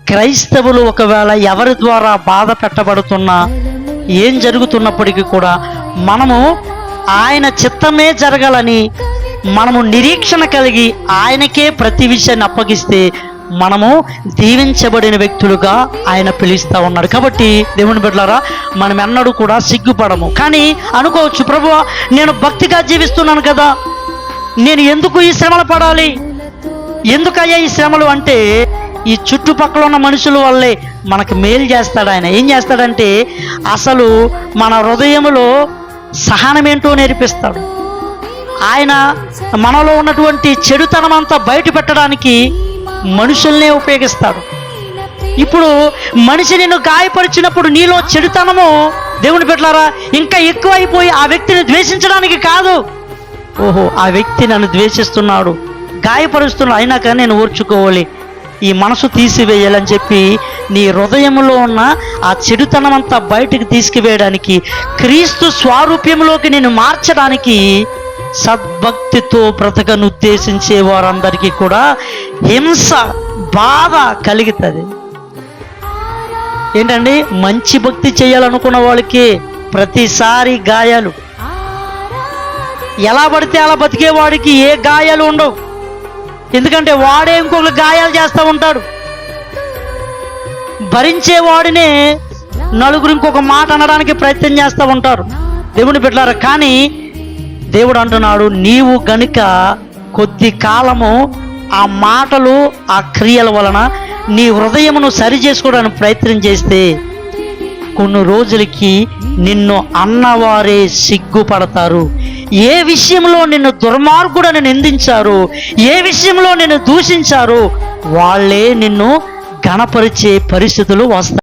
క్రైస్తవులు ఒకవేళ ఎవరి ద్వారా బాధ పెట్టబడుతున్నా, ఏం జరుగుతున్నప్పటికీ కూడా మనము ఆయన చిత్తమే జరగాలని మనము నిరీక్షణ కలిగి ఆయనకే ప్రతి విషయాన్ని అప్పగిస్తే మనము దీవించబడిన వ్యక్తులుగా ఆయన పిలుస్తూ ఉన్నాడు. కాబట్టి దేవుని బిడ్డలారా, మనం ఎన్నడూ కూడా సిగ్గుపడము. కానీ అనుకోవచ్చు, ప్రభువా నేను భక్తిగా జీవిస్తున్నాను కదా, నేను ఎందుకు ఈ శ్రమలు పడాలి, ఎందుకయ్యా ఈ శ్రమలు అంటే, ఈ చుట్టుపక్కల ఉన్న మనుషుల వల్లే మనకు మేలు చేస్తాడు ఆయన. ఏం చేస్తాడంటే అసలు మన హృదయంలో సహనం ఏంటో నేర్పిస్తాడు. ఆయన మనలో ఉన్నటువంటి చెడుతనం అంతా బయట పెట్టడానికి మనుషుల్నే ఉపయోగిస్తాడు. ఇప్పుడు మనిషి నిన్ను గాయపరిచినప్పుడు నీలో చెడుతనము, దేవుని బిడ్డలారా, ఇంకా ఎక్కువైపోయి ఆ వ్యక్తిని ద్వేషించడానికి కాదు. ఓహో, ఆ వ్యక్తి నన్ను ద్వేషిస్తున్నాడు, గాయపరుస్తున్నాడు, అయినా కానీ నేను ఓర్చుకోవాలి, ఈ మనసు తీసివేయాలని చెప్పి నీ హృదయంలో ఉన్న ఆ చెడుతనం అంతా బయటికి తీసుకువేయడానికి, క్రీస్తు స్వారూప్యంలోకి నేను మార్చడానికి సద్భక్తితో బ్రతకను ఉద్దేశించే వారందరికీ కూడా హింస, బాధ కలుగుతుంది. ఏంటండి, మంచి భక్తి చేయాలనుకున్న వాళ్ళకి ప్రతిసారి గాయాలు. ఎలా పడితే అలా బతికేవాడికి ఏ గాయాలు ఉండవు. ఎందుకంటే వాడే ఇంకొక గాయాలు చేస్తూ ఉంటాడు. భరించేవాడినే నలుగురు ఇంకొక మాట అనడానికి ప్రయత్నం చేస్తూ ఉంటారు. దేవుని బిడ్డలారా, కానీ దేవుడు అంటున్నాడు, నీవు గనుక కొద్ది కాలము ఆ మాటలు, ఆ క్రియల వలన నీ హృదయమును సరి చేసుకోవడానికి ప్రయత్నం చేస్తే కొన్ని రోజులకి నిన్ను అన్నవారే సిగ్గుపడతారు. ఏ విషయంలో నిన్ను దుర్మార్గుడని నిందించారు, ఏ విషయంలో నిన్ను దూషించారు, వాళ్ళే నిన్ను ఘనపరిచే పరిస్థితులు వస్తాయి.